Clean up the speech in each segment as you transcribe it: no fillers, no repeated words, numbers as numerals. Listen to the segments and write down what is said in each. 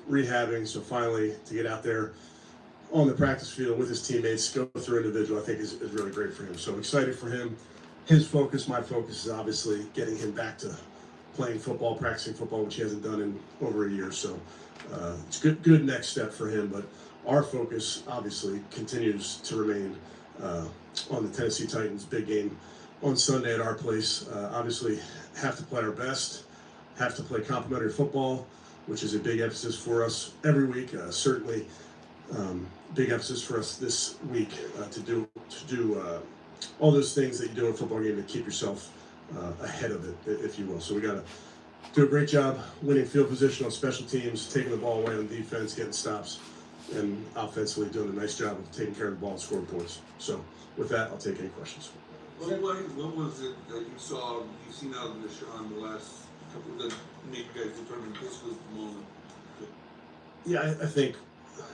rehabbing, so finally to get out there on the practice field with his teammates, go through individual, I think is really great for him. So excited for him. His focus, my focus is obviously getting him back to playing football, practicing football, which he hasn't done in over a year. So it's good next step for him. But our focus obviously continues to remain on the Tennessee Titans big game on Sunday at our place. Obviously have to play our best, have to play complimentary football, which is a big emphasis for us every week. Certainly big emphasis for us this week to do all those things that you do in a football game to keep yourself ahead of it, if you will. So we got to do a great job winning field position on special teams, taking the ball away on defense, getting stops, and offensively doing a nice job of taking care of the ball and scoring points. So with that, I'll take any questions. What was it that you've seen out of Deshaun the last couple that made you guys determine this was the moment? Yeah, I think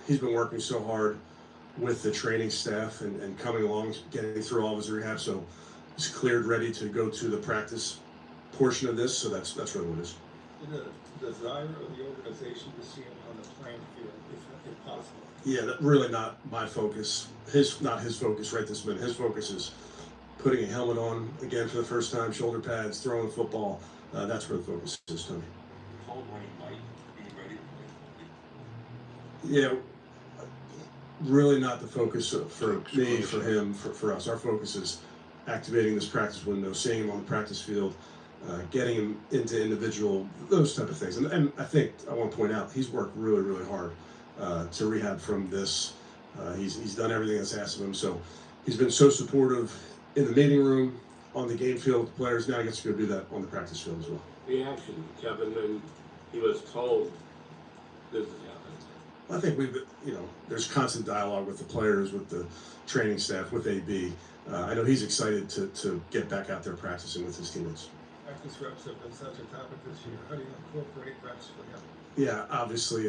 he's been working so hard with the training staff and coming along, getting through all of his rehab. So he's cleared, ready to go to the practice portion of this. So that's really what it is. The desire of the organization to see him on the playing field, if possible. Yeah, really not my focus. Not his focus right this minute. His focus is putting a helmet on again for the first time, shoulder pads, throwing football. That's where the focus is, Tony. Told when he might be ready to play. Yeah, really not the focus for me, for him, for us. Our focus is activating this practice window, seeing him on the practice field, getting him into individual, those type of things. And I think I want to point out, he's worked really, really hard to rehab from this. He's done everything that's asked of him. So he's been so supportive in the meeting room, on the game field with players. Now he gets to go do that on the practice field as well. Reaction, Kevin, and he was told this is happening. I think there's constant dialogue with the players, with the training staff, with AB. I know he's excited to get back out there practicing with his teammates. Practice reps have been such a topic this year. How do you incorporate reps for him? Yeah, obviously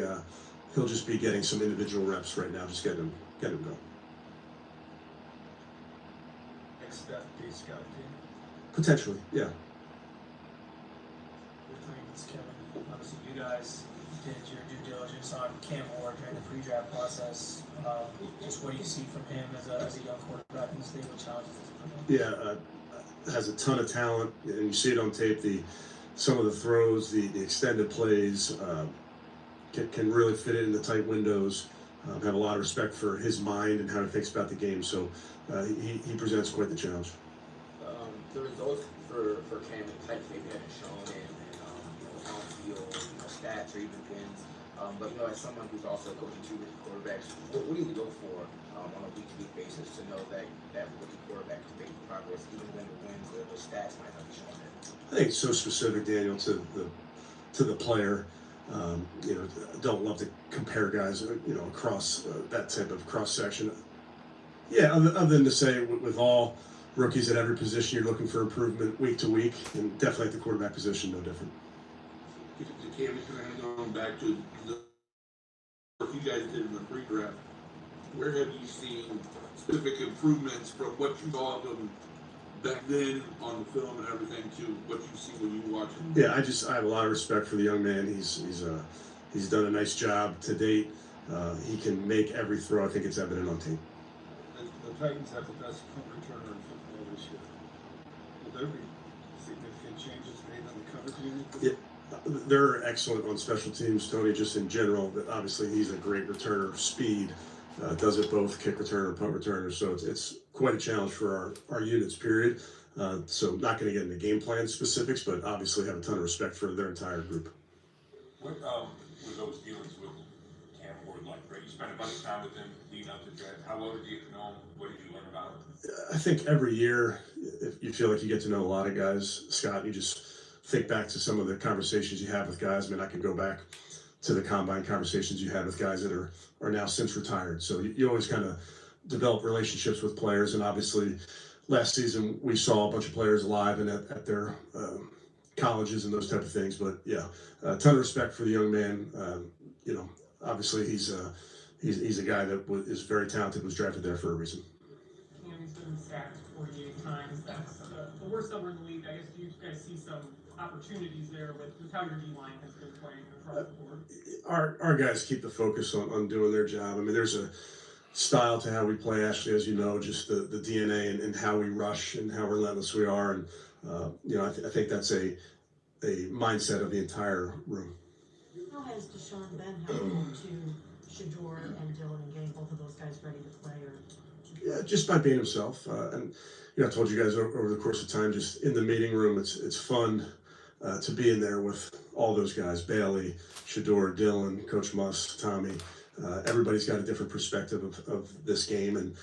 he'll just be getting some individual reps right now, just get him going. Next step, be scout team. Potentially, yeah. Kevin, obviously you guys did your due diligence on Cam Ward during the pre-draft process. Just what do you see from him as a young quarterback in the state? What challenges does he present? Yeah, has a ton of talent, and you see it on tape. Some of the throws, the extended plays, can really fit it in the tight windows. Have a lot of respect for his mind and how he thinks about the game. So he presents quite the challenge. The results for Cam and types maybe haven't shown in on field, stats or even wins. But as someone who's also coaching two rookie quarterbacks, what do you look for on a week-to-week basis to know that rookie quarterback is making progress, even when the wins, the stats might not be showing it? I think it's so specific, Daniel, to the player. Don't love to compare guys, across that type of cross section. Yeah, other than to say with all rookies at every position, you're looking for improvement week to week, and definitely at the quarterback position, no different. Cam, going back to the work you guys did in the pre-draft, where have you seen specific improvements from what you saw of him back then on the film and everything to what you see when you watch him? Yeah, I have a lot of respect for the young man. He's done a nice job to date. He can make every throw. I think it's evident on tape. The Titans have the best punt returner in football this year. Will there be significant changes made on the coverage unit? Yeah, they're excellent on special teams, Tony, just in general. But obviously, he's a great returner, speed, does it both, kick returner, punt returner. So it's quite a challenge for our units, period. So not going to get into game plan specifics, but obviously have a ton of respect for their entire group. What were those dealings with Cam Ward like? Right? You spent a bunch of time with him leading up to the draft. How well did you get to know him? What did you learn about him? I think every year, if you feel like you get to know a lot of guys, Scott, you just think back to some of the conversations you have with guys. I mean, I could go back to the combine conversations you had with guys that are now since retired. So you always kind of develop relationships with players. And obviously, last season we saw a bunch of players live and at their colleges and those type of things. But yeah, a ton of respect for the young man. Obviously he's a guy that is very talented, was drafted there for a reason. He's been sacked 48 times. That's the worst number in the league. I guess you guys see some opportunities there with how your D-line has been playing across the board? Our guys keep the focus on doing their job. I mean, there's a style to how we play, Ashley, as you know, just the DNA and how we rush and how relentless we are. And, I think that's a mindset of the entire room. How has Deshaun been helpful to Shedeur and Dylan in getting both of those guys ready to play? Yeah, just by being himself. And, I told you guys over the course of time, just in the meeting room, it's fun to be in there with all those guys, Bailey, Shedeur, Dylan, Coach Muss, Tommy. Everybody's got a different perspective of this game. And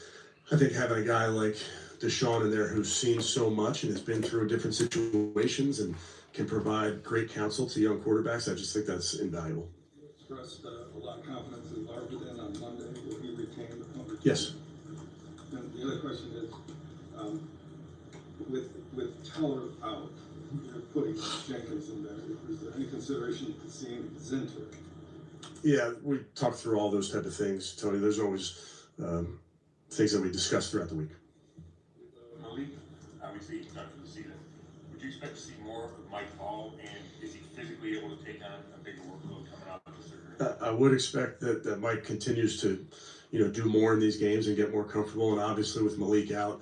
I think having a guy like Deshaun in there who's seen so much and has been through different situations and can provide great counsel to young quarterbacks, I just think that's invaluable. You expressed a lot of confidence in Larvin on Monday. Will he retain the punt return? Yes. And the other question is, with Teller out, you're putting Jenkins in there. Is there any consideration to seeing Zinter? Yeah, we talked through all those type of things, Tony. There's always things that we discuss throughout the week. Malik, obviously he's done for the season. Would you expect to see more of Mike Hall, and is he physically able to take on a bigger workload coming out of the surgery? I would expect that Mike continues to, do more in these games and get more comfortable. And obviously with Malik out,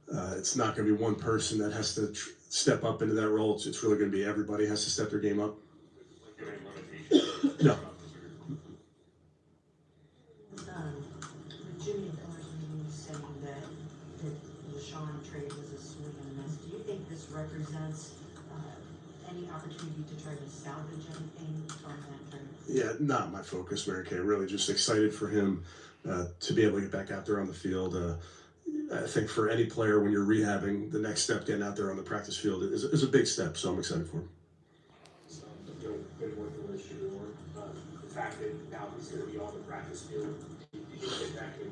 it's not going to be one person that has to step up into that role. It's really going to be everybody has to step their game up. No. Jimmy Miller's saying that the Deshaun trade was a swing and a miss. Do you think this represents any opportunity to try to salvage anything from that trade? Yeah, not my focus, Mary Kay. Really just excited for him to be able to get back out there on the field. I think for any player, when you're rehabbing, the next step getting out there on the practice field is a big step, so I'm excited for him. So, been working with Shedeur, the fact that now he's going to be on the practice field, do you think that can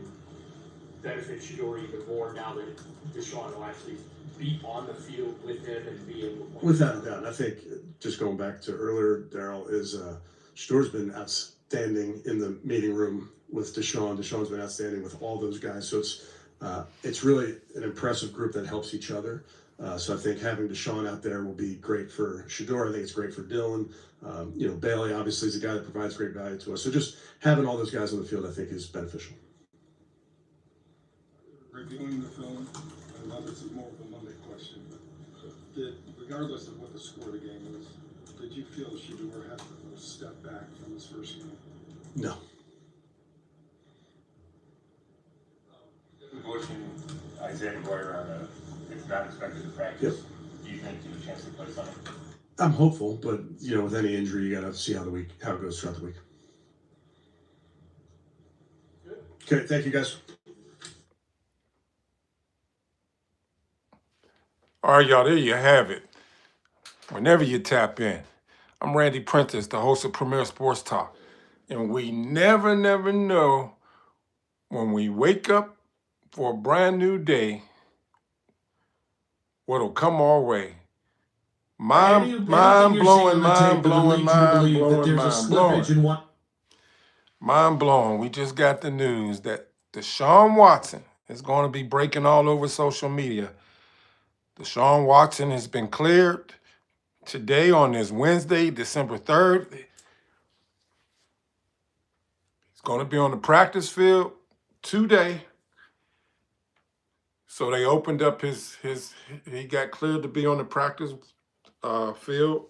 benefit Shedeur even more now that Deshaun will actually be on the field with him and be able to... Without a doubt. I think, just going back to earlier, Daryl, is Shedeur's been outstanding in the meeting room with Deshaun. Deshaun's been outstanding with all those guys. So it's really an impressive group that helps each other. So I think having Deshaun out there will be great for Shedeur. I think it's great for Dylan. Bailey obviously is a guy that provides great value to us. So just having all those guys on the field, I think, is beneficial. Reviewing the film, I know this is more of a Monday question, but regardless of what the score of the game was, did you feel Shedeur had to step back from his first game? No. Bush and Isaiah McGuire on it's not expected to practice. Yep. Do you think there's a chance to play Sunday? I'm hopeful, but with any injury, you got to see how it goes throughout the week. Good. Okay, thank you guys. All right, y'all, there you have it. Whenever you tap in, I'm Randy Prentice, the host of Premier Sports Talk. And we never know when we wake up for a brand new day, what'll come our way. Mind blowing. We just got the news that Deshaun Watson is going to be breaking all over social media. Deshaun Watson has been cleared today on this Wednesday, December 3rd. He's going to be on the practice field today. So they opened up he got cleared to be on the practice field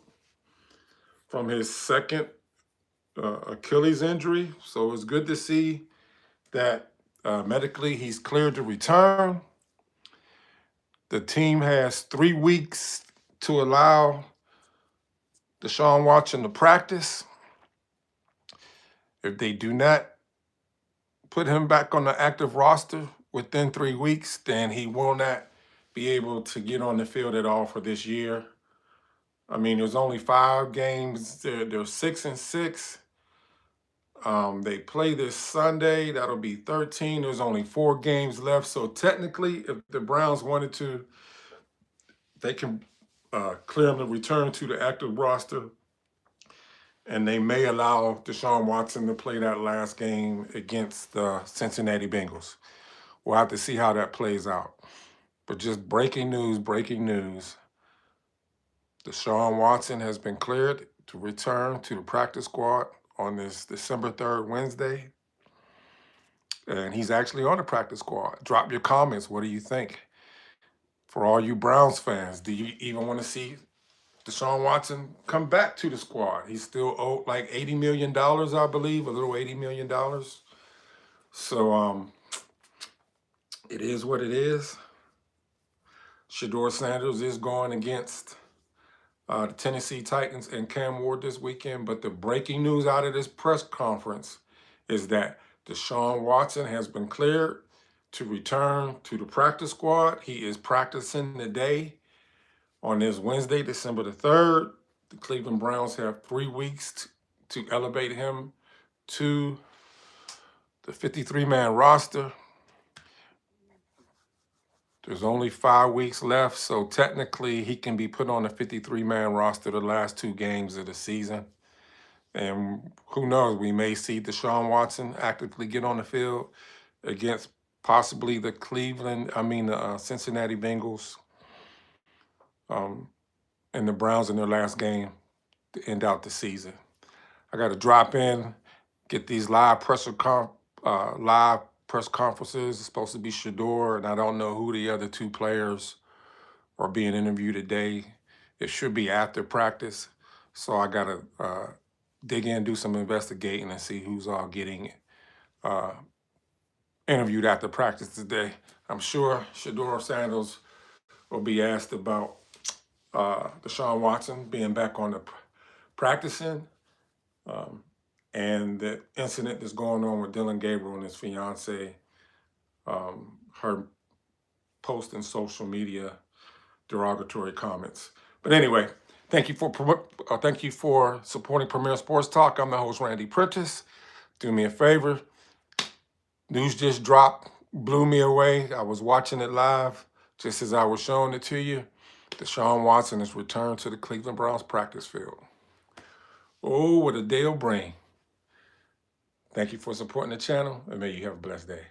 from his second Achilles injury. So it's good to see that medically he's cleared to return. The team has 3 weeks to allow Deshaun Watson to practice. If they do not put him back on the active roster within 3 weeks, then he will not be able to get on the field at all for this year. I mean, there's only 5 games. They're 6-6. They play this Sunday. That'll be 13. There's only 4 games left. So technically, if the Browns wanted to, they can clear him to return to the active roster. And they may allow Deshaun Watson to play that last game against the Cincinnati Bengals. We'll have to see how that plays out. But just breaking news. Deshaun Watson has been cleared to return to the practice squad on this December 3rd, Wednesday. And he's actually on the practice squad. Drop your comments. What do you think? For all you Browns fans, do you even want to see Deshaun Watson come back to the squad? He's still owed like $80 million, I believe, a little $80 million. So it is what it is. ShedeurSanders is going against the Tennessee Titans and Cam Ward this weekend. But the breaking news out of this press conference is that Deshaun Watson has been cleared to return to the practice squad. He is practicing today on this Wednesday, December the 3rd. The Cleveland Browns have 3 weeks to elevate him to the 53-man roster. There's only 5 weeks left, so technically he can be put on the 53-man roster the last 2 games of the season. And who knows, we may see Deshaun Watson actively get on the field against possibly the Cincinnati Bengals and the Browns in their last game to end out the season. I got to drop in, get these live press conferences. It's supposed to be Shedeur, and I don't know who the other 2 players are being interviewed today. It should be after practice, so I got to dig in, do some investigating, and see who's all getting interviewed after practice today. I'm sure ShedeurSanders will be asked about Deshaun Watson being back on the practicing, and the incident that's going on with Dylan Gabriel and his fiance, her posting social media derogatory comments. But anyway, thank you for supporting Premier Sports Talk. I'm the host, Randy Prentice. Do me a favor. News just dropped, blew me away. I was watching it live, just as I was showing it to you. Deshaun Watson has returned to the Cleveland Browns practice field. Oh, what a day will bring. Thank you for supporting the channel, and may you have a blessed day.